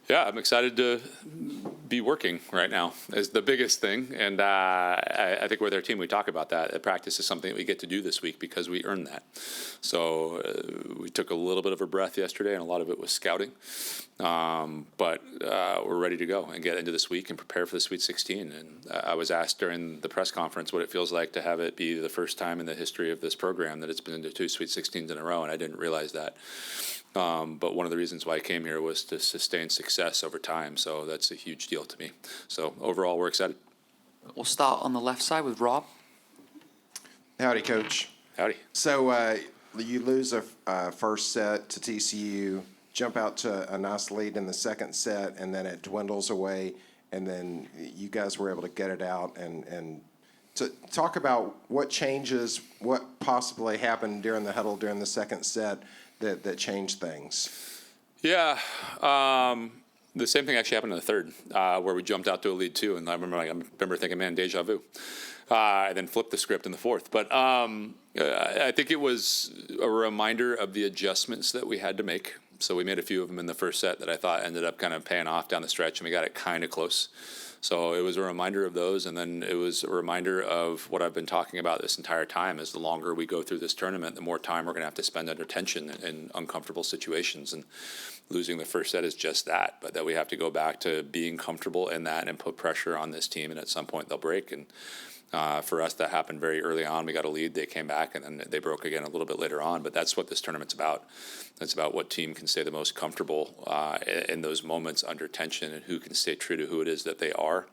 Yeah, I'm excited to be working right now is the biggest thing. And I think with our team, we talk about that. Practice is something that we get to do this week because we earned that. So we took a little bit of a breath yesterday, and a lot of it was scouting. But we're ready to go and get into this week and prepare for the Sweet 16. And I was asked during the press conference what it feels like to have it be the first time in the history of this program that it's been into 2 Sweet 16s in a row, and I didn't realize that. But one of the reasons why I came here was to sustain success over time. So that's a huge deal to me. So overall, we're excited. We'll start on the left side with Rob. Howdy, Coach. Howdy. So you lose a first set to TCU, jump out to a nice lead in the second set, and then it dwindles away, and then you guys were able to get it out. And to talk about what changes, what possibly happened during the huddle during the second set that changed things. Yeah. The same thing actually happened in the third, where we jumped out to a lead too, and I remember thinking, man, deja vu. And then flipped the script in the fourth. But I think it was a reminder of the adjustments that we had to make. So we made a few of them in the first set that I thought ended up kind of paying off down the stretch, and we got it kind of close. So it was a reminder of those, and then it was a reminder of what I've been talking about this entire time is the longer we go through this tournament, the more time we're going to have to spend under tension in uncomfortable situations. And losing the first set is just that, but that we have to go back to being comfortable in that and put pressure on this team, and at some point they'll break. And for us, that happened very early on. We got a lead, they came back, and then they broke again a little bit later on. But that's what this tournament's about. It's about what team can stay the most comfortable in those moments under tension, and who can stay true to who it is that they are,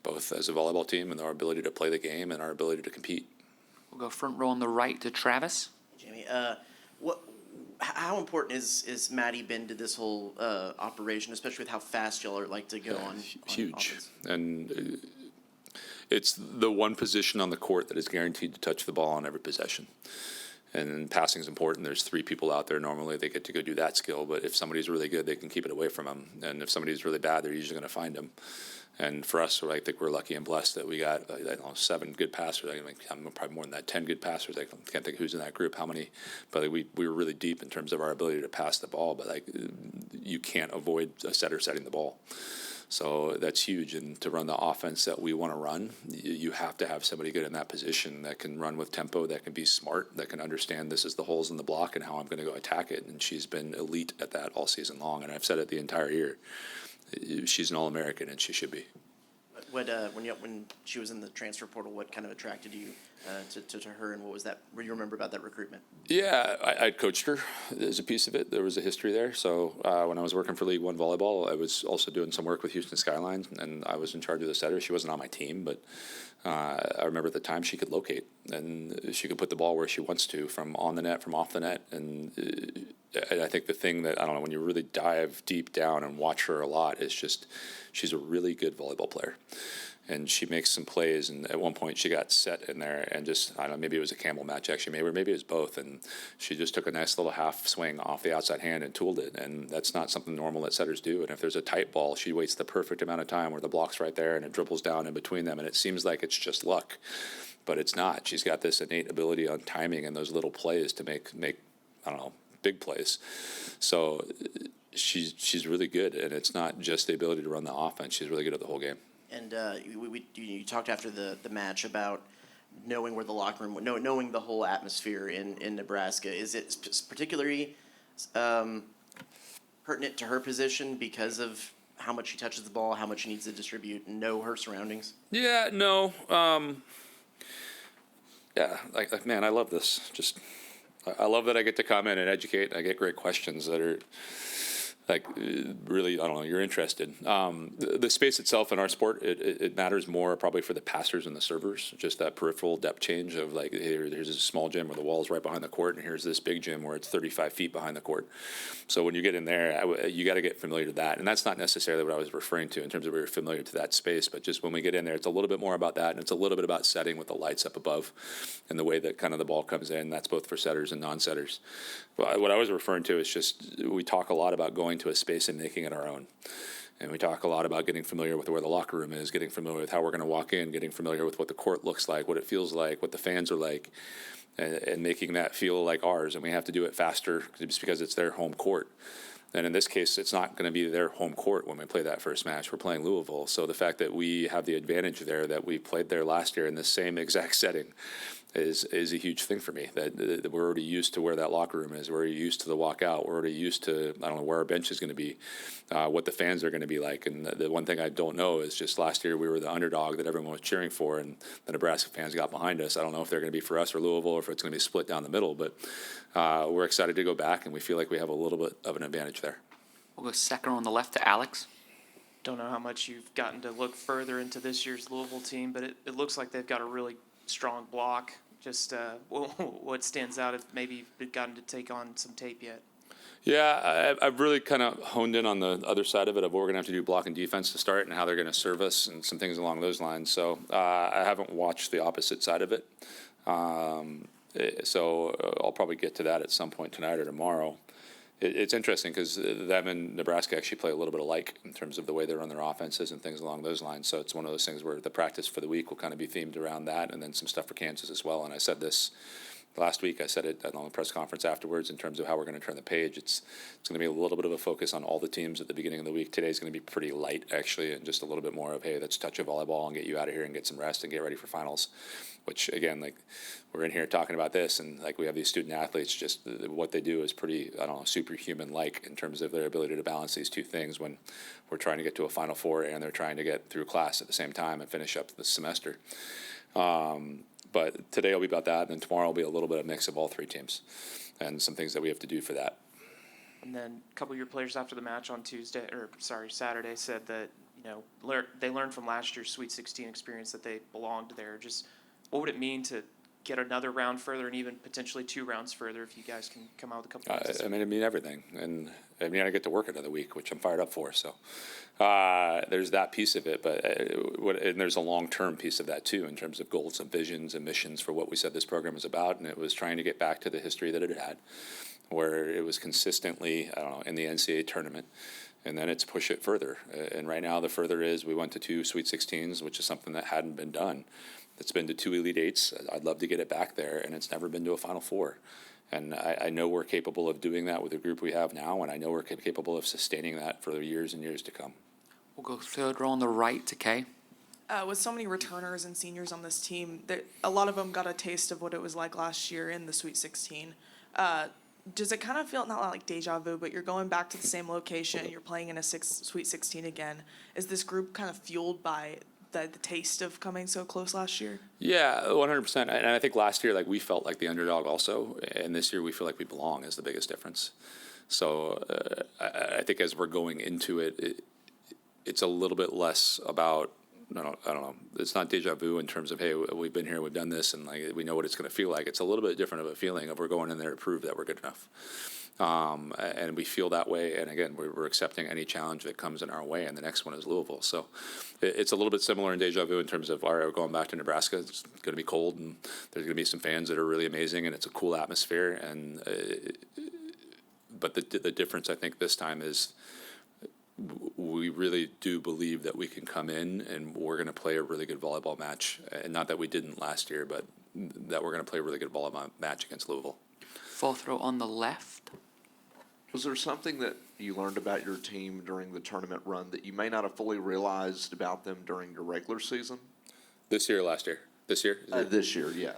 both as a volleyball team and our ability to play the game and our ability to compete. We'll go front row on the right to Travis. Jamie, how important is Maddie been to this whole operation, especially with how fast y'all are like to go on Huge. offense? And it's the one position on the court that is guaranteed to touch the ball on every possession. And passing is important. There's 3 people out there normally. They get to go do that skill. But if somebody's really good, they can keep it away from them. And if somebody's really bad, they're usually going to find them. And for us, I think we're lucky and blessed that we got 7 good passers. I'm probably more than that, 10 good passers. I can't think who's in that group, how many. But we were really deep in terms of our ability to pass the ball. But you can't avoid a setter setting the ball. So that's huge. And to run the offense that we want to run, you have to have somebody good in that position that can run with tempo, that can be smart, that can understand this is the holes in the block and how I'm going to go attack it. And she's been elite at that all season long. And I've said it the entire year. She's an All-American, and she should be. When she was in the transfer portal, what kind of attracted you to her, and what was that? What do you remember about that recruitment? Yeah, I coached her as a piece of it. There was a history there. So when I was working for League One volleyball, I was also doing some work with Houston Skylines, and I was in charge of the setter. She wasn't on my team, but I remember at the time she could locate, and she could put the ball where she wants to, from on the net, from off the net. And I think the thing that, I don't know, when you really dive deep down and watch her a lot, is just she's a really good volleyball player. And she makes some plays, and at one point she got set in there and just, I don't know, maybe it was a camel match actually, maybe it was both, and she just took a nice little half swing off the outside hand and tooled it, and that's not something normal that setters do. And if there's a tight ball, she waits the perfect amount of time where the block's right there and it dribbles down in between them, and it seems like it's just luck, but it's not. She's got this innate ability on timing and those little plays to make I don't know, big plays. So she's really good, and it's not just the ability to run the offense. She's really good at the whole game. And you talked after the match about knowing where the locker room, knowing the whole atmosphere in Nebraska. Is it particularly pertinent to her position because of how much she touches the ball, how much she needs to distribute, and know her surroundings? Yeah, no. Yeah, man, I love this. I love that I get to come in and educate. I get great questions that are really, I don't know, you're interested. The space itself in our sport, it matters more probably for the passers and the servers, just that peripheral depth change of here's a small gym where the wall is right behind the court, and here's this big gym where it's 35 feet behind the court. So when you get in there, you got to get familiar to that. And that's not necessarily what I was referring to in terms of we were familiar to that space, but just when we get in there, it's a little bit more about that, and it's a little bit about setting with the lights up above and the way that kind of the ball comes in. That's both for setters and non-setters. But what I was referring to is just we talk a lot about going to a space and making it our own. And we talk a lot about getting familiar with where the locker room is, getting familiar with how we're going to walk in, getting familiar with what the court looks like, what it feels like, what the fans are like, and making that feel like ours. And we have to do it faster just because it's their home court. And in this case, it's not going to be their home court when we play that first match. We're playing Louisville. So the fact that we have the advantage there, that we played there last year in the same exact setting, is a huge thing for me. That we're already used to where that locker room is. We're already used to the walkout. We're already used to, I don't know, where our bench is going to be, what the fans are going to be like. And the one thing I don't know is just last year we were the underdog that everyone was cheering for, and the Nebraska fans got behind us. I don't know if they're going to be for us or Louisville, or if it's going to be split down the middle. But we're excited to go back, and we feel like we have a little bit of an advantage there. We'll go second on the left to Alex. Don't know how much you've gotten to look further into this year's Louisville team, but it looks like they've got a really strong block. Just what stands out, if maybe you've gotten to take on some tape yet? Yeah, I've really kind of honed in on the other side of it, of what we're going to have to do block and defense to start, and how they're going to serve us, and some things along those lines. So I haven't watched the opposite side of it. So I'll probably get to that at some point tonight or tomorrow. It's interesting because them and Nebraska actually play a little bit alike in terms of the way they run their offenses and things along those lines. So it's one of those things where the practice for the week will kind of be themed around that, and then some stuff for Kansas as well. And I said this last week. I said it on the press conference afterwards in terms of how we're going to turn the page. It's going to be a little bit of a focus on all the teams at the beginning of the week. Today's going to be pretty light, actually, and just a little bit more of, hey, let's touch a volleyball and get you out of here and get some rest and get ready for finals. Which, again, like, we're in here talking about this, and like we have these student athletes, just what they do is pretty, I don't know, superhuman-like in terms of their ability to balance these two things when we're trying to get to a Final Four and they're trying to get through class at the same time and finish up the semester. But today will be about that, and then tomorrow will be a little bit of mix of all three teams and some things that we have to do for that. And then a couple of your players after the match on Saturday said that, they learned from last year's Sweet 16 experience that they belonged there. Just what would it mean to get another round further, and even potentially 2 rounds further, if you guys can come out with a couple of I mean, it mean everything. And I mean, I get to work another week, which I'm fired up for. So there's that piece of it. But and there's a long-term piece of that, too, in terms of goals and visions and missions for what we said this program is about. And it was trying to get back to the history that it had, where it was consistently, I don't know, in the NCAA tournament. And then it's push it further. And right now, the further is we went to 2 Sweet 16s, which is something that hadn't been done. It's been to 2 Elite Eights. I'd love to get it back there, and it's never been to a Final Four. And I know we're capable of doing that with the group we have now, and I know we're capable of sustaining that for years and years to come. We'll go third row on the right to Kay. With so many returners and seniors on this team, a lot of them got a taste of what it was like last year in the Sweet 16. Does it kind of feel not like deja vu, but you're going back to the same location, you're playing in a Sweet 16 again? Is this group kind of fueled by the taste of coming so close last year? Yeah, 100%. And I think last year, like, we felt like the underdog also, and this year we feel like we belong is the biggest difference. So I think as we're going into it, it's a little bit less about, I don't know, it's not deja vu in terms of, hey, we've been here, we've done this, and like we know what it's going to feel like. It's a little bit different of a feeling of we're going in there to prove that we're good enough. And we feel that way, and again, we're accepting any challenge that comes in our way, and the next one is Louisville. So it's a little bit similar in deja vu in terms of, all right, we're going back to Nebraska. It's going to be cold, and there's going to be some fans that are really amazing, and it's a cool atmosphere. And but the difference, I think, this time is we really do believe that we can come in and we're going to play a really good volleyball match, and not that we didn't last year, but that we're going to play a really good volleyball match against Louisville. Fourth row on the left. Was there something that you learned about your team during the tournament run that you may not have fully realized about them during your regular season? This year or last year? This year? This year, yes.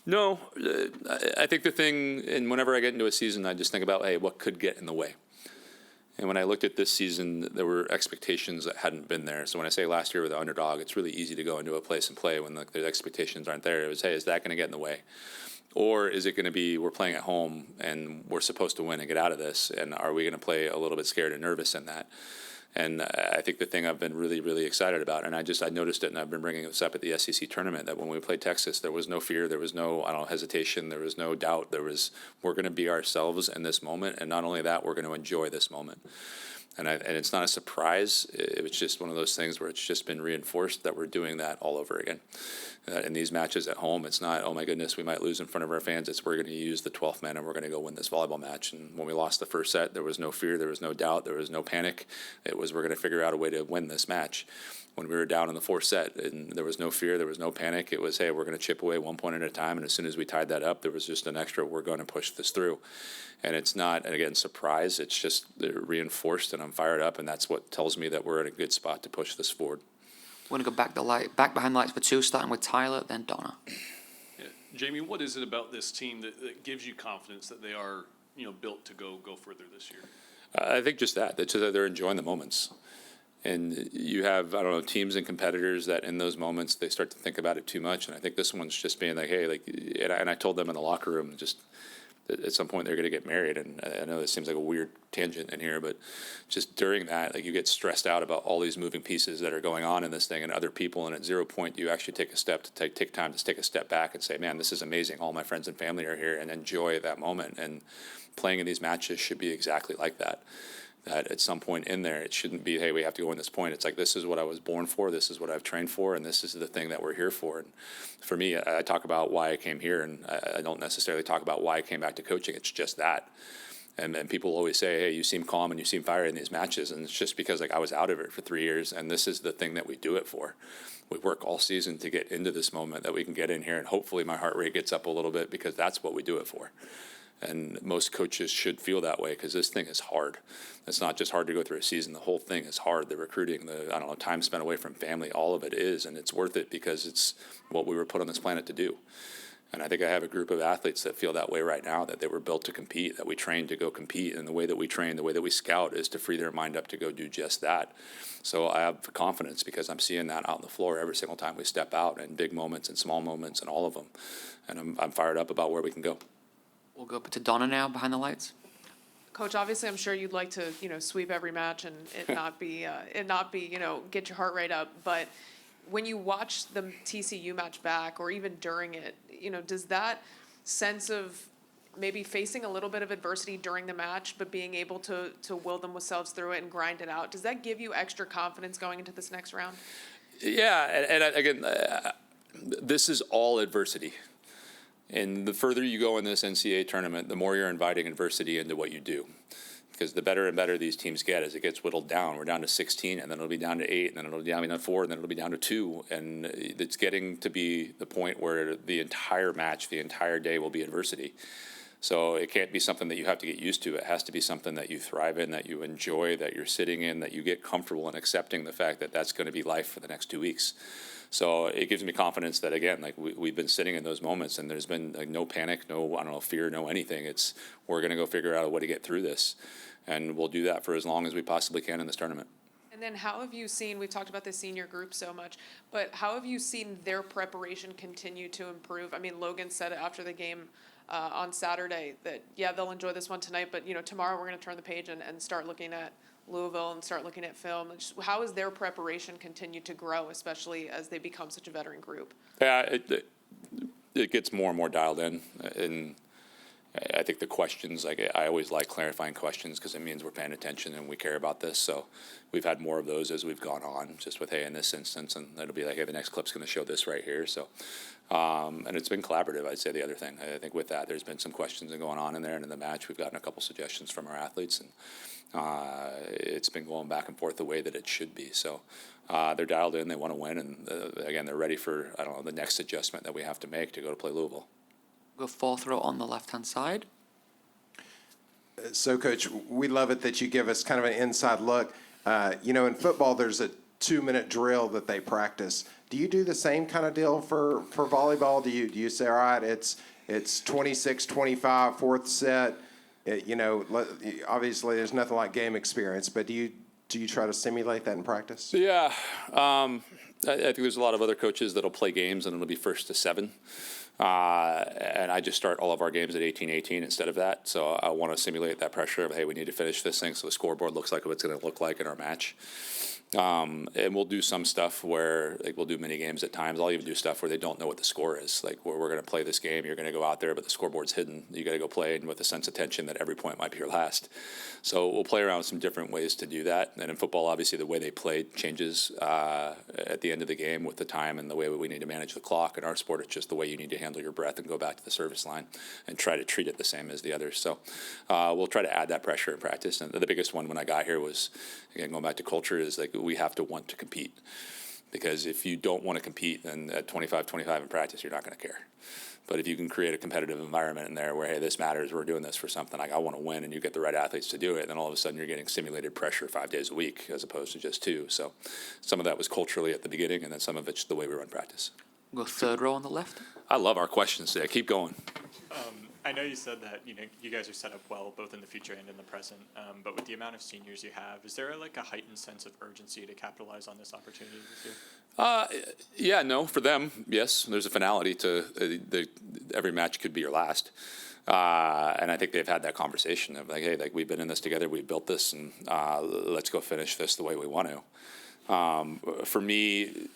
No, I think the thing, and whenever I get into a season, I just think about, hey, what could get in the way? And when I looked at this season, there were expectations that hadn't been there. So when I say last year with the underdog, it's really easy to go into a place and play when the expectations aren't there. It was, hey, is that going to get in the way? Or is it going to be we're playing at home and we're supposed to win and get out of this? And are we going to play a little bit scared and nervous in that? And I think the thing I've been really, really excited about, and I noticed it, and I've been bringing this up at the SEC tournament, that when we played Texas, there was no fear, there was no, hesitation, there was no doubt. We're going to be ourselves in this moment, and not only that, we're going to enjoy this moment. And it's not a surprise. It was just one of those things where it's just been reinforced that we're doing that all over again. In these matches at home, it's not, oh my goodness, we might lose in front of our fans. It's we're going to use the 12th man and we're going to go win this volleyball match. And when we lost the first set, there was no fear, there was no doubt, there was no panic. It was we're going to figure out a way to win this match. When we were down in the fourth set, and there was no fear, there was no panic. It was, hey, we're going to chip away 1 point at a time. And as soon as we tied that up, there was just an extra, we're going to push this through. And it's not, again, surprise. It's just reinforced, and I'm fired up, and that's what tells me that we're in a good spot to push this forward. We're going to go back behind the lights for two, starting with Tyler, then Donna. Yeah. Jamie, what is it about this team that gives you confidence that they are, built to go further this year? I think just that they're enjoying the moments. And you have, I don't know, teams and competitors that in those moments, they start to think about it too much. And I think this one's just being like, hey, and I told them in the locker room, just at some point they're going to get married. And I know this seems like a weird tangent in here, but just during that, you get stressed out about all these moving pieces that are going on in this thing and other people. And at 0 point, you actually take a step to take time to take a step back and say, man, this is amazing. All my friends and family are here, and enjoy that moment. And playing in these matches should be exactly like that. That at some point in there, it shouldn't be, hey, we have to go win this point. It's like, this is what I was born for, this is what I've trained for, and this is the thing that we're here for. And for me, I talk about why I came here, and I don't necessarily talk about why I came back to coaching. It's just that. And people always say, hey, you seem calm and you seem fiery in these matches. And it's just because I was out of it for 3 years, and this is the thing that we do it for. We work all season to get into this moment that we can get in here, and hopefully my heart rate gets up a little bit, because that's what we do it for. And most coaches should feel that way, because this thing is hard. It's not just hard to go through a season. The whole thing is hard. The recruiting, time spent away from family, all of it is, and it's worth it because it's what we were put on this planet to do. And I think I have a group of athletes that feel that way right now, that they were built to compete, that we train to go compete. And the way that we train, the way that we scout is to free their mind up to go do just that. So I have confidence because I'm seeing that out on the floor every single time we step out, in big moments and small moments and all of them. And I'm fired up about where we can go. We'll go to Donna now, behind the lights. Coach, obviously, I'm sure you'd like to, sweep every match and it not be, get your heart rate up. But when you watch the TCU match back, or even during it, does that sense of maybe facing a little bit of adversity during the match, but being able to will themselves through it and grind it out, does that give you extra confidence going into this next round? Yeah, and again, this is all adversity. And the further you go in this NCAA tournament, the more you're inviting adversity into what you do. Because the better and better these teams get as it gets whittled down. We're down to 16, and then it'll be down to 8, and then it'll be down to 4, and then it'll be down to 2. And it's getting to be the point where the entire match, the entire day will be adversity. So it can't be something that you have to get used to. It has to be something that you thrive in, that you enjoy, that you're sitting in, that you get comfortable in accepting the fact that that's going to be life for the next 2 weeks. So it gives me confidence that, again, we've been sitting in those moments, and there's been no panic, no fear, no anything. It's we're going to go figure out a way to get through this, and we'll do that for as long as we possibly can in this tournament. And then how have you seen, we've talked about the senior group so much, but how have you seen their preparation continue to improve? I mean, Logan said it after the game on Saturday that, yeah, they'll enjoy this one tonight, but, tomorrow we're going to turn the page and start looking at Louisville and start looking at film. Just how has their preparation continued to grow, especially as they become such a veteran group? Yeah, it gets more and more dialed in, and I think the questions, I always like clarifying questions because it means we're paying attention and we care about this. So we've had more of those as we've gone on, just with, hey, in this instance, and it'll be like, hey, the next clip's going to show this right here. So, and it's been collaborative, I'd say the other thing. I think with that, there's been some questions going on in there, and in the match, we've gotten a couple suggestions from our athletes, and it's been going back and forth the way that it should be. So they're dialed in, they want to win, and again, they're ready for, the next adjustment that we have to make to go to play Louisville. Go fourth row on the left-hand side. So, Coach, we love it that you give us kind of an inside look. In football, there's a 2-minute drill that they practice. Do you do the same kind of deal for volleyball? Do you say, all right, it's 26-25, fourth set? Obviously, there's nothing like game experience, but do you try to simulate that in practice? Yeah, I think there's a lot of other coaches that'll play games and it'll be 1st to 7. And I just start all of our games at 18-18 instead of that. So I want to simulate that pressure of, hey, we need to finish this thing so the scoreboard looks like what it's going to look like in our match. And we'll do some stuff where, like, we'll do mini games at times. I'll even do stuff where they don't know what the score is. Like, where we're going to play this game, you're going to go out there, but the scoreboard's hidden. You got to go play and with a sense of tension that every point might be your last. So we'll play around with some different ways to do that. And in football, obviously, the way they play changes at the end of the game with the time and the way we need to manage the clock. In our sport, it's just the way you need to handle your breath and go back to the service line and try to treat it the same as the others. So we'll try to add that pressure in practice. And the biggest one when I got here was, again, going back to culture, is like we have to want to compete. Because if you don't want to compete, then at 25-25 in practice, you're not going to care. But if you can create a competitive environment in there where, hey, this matters, we're doing this for something, like I want to win, and you get the right athletes to do it, then all of a sudden you're getting simulated pressure 5 days a week as opposed to just 2. So some of that was culturally at the beginning, and then some of it's the way we run practice. We'll go third row on the left. I love our questions today. Keep going. I know you said that you guys are set up well both in the future and in the present, but with the amount of seniors you have, is there like a heightened sense of urgency to capitalize on this opportunity this year? Yeah, no, for them, yes. There's a finality to every match could be your last. And I think they've had that conversation of like, hey, like we've been in this together, we built this, and let's go finish this the way we want to. For me,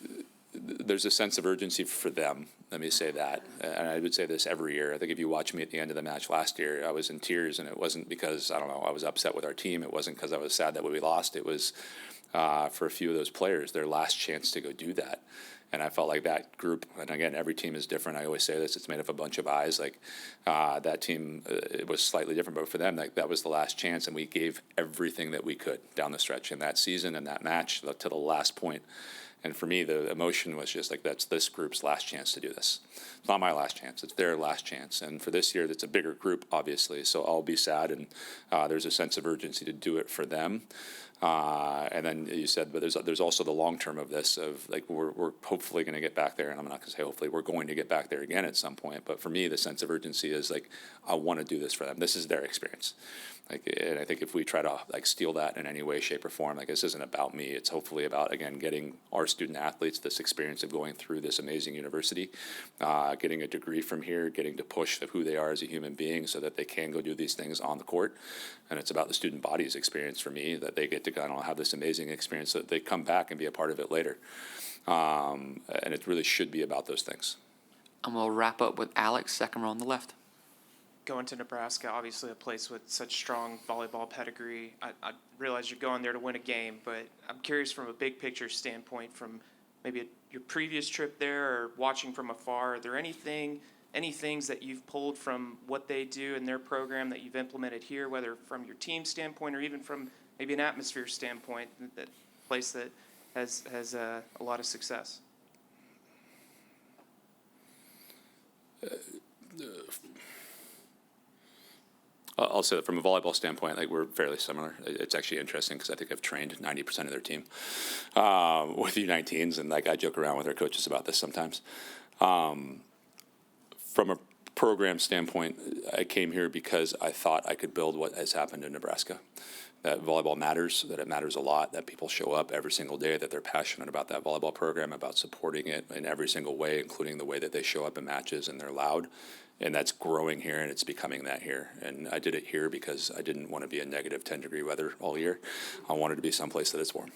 there's a sense of urgency for them. Let me say that. And I would say this every year. I think if you watch me at the end of the match last year, I was in tears, and it wasn't because, I don't know, I was upset with our team. It wasn't because I was sad that we lost. It was for a few of those players, their last chance to go do that. And I felt like that group, and again, every team is different. I always say this, it's made up of a bunch of eyes. Like that team, it was slightly different, but for them, like, that was the last chance, and we gave everything that we could down the stretch in that season and that match to the last point. And for me, the emotion was just like, that's this group's last chance to do this. It's not my last chance. It's their last chance. And for this year, it's a bigger group, obviously. So I'll be sad, and there's a sense of urgency to do it for them. And then you said, but there's also the long term of this, of like we're hopefully going to get back there, and I'm not going to say hopefully, we're going to get back there again at some point. But for me, the sense of urgency is like, I want to do this for them. This is their experience. Like, and I think if we try to like steal that in any way, shape, or form, like this isn't about me. It's hopefully about, again, getting our student athletes this experience of going through this amazing university, getting a degree from here, getting to push of who they are as a human being, so that they can go do these things on the court. And it's about the student body's experience for me, that they get to kind of have this amazing experience, so that they come back and be a part of it later. And it really should be about those things. And we'll wrap up with Alex, second row on the left. Going to Nebraska, obviously a place with such strong volleyball pedigree. I realize you're going there to win a game, but I'm curious from a big picture standpoint, from maybe your previous trip there or watching from afar, are there any things that you've pulled from what they do in their program that you've implemented here, whether from your team standpoint or even from maybe an atmosphere standpoint, that place that has a lot of success? I'll say that from a volleyball standpoint, like we're fairly similar. It's actually interesting because I think I've trained 90% of their team with U19s, and like I joke around with our coaches about this sometimes. From a program standpoint, I came here because I thought I could build what has happened in Nebraska. That volleyball matters, that it matters a lot, that people show up every single day, that they're passionate about that volleyball program, about supporting it in every single way, including the way that they show up in matches, and they're loud. And that's growing here, and it's becoming that here. And I did it here because I didn't want to be in negative 10-degree weather all year. I wanted to be someplace that it's warm.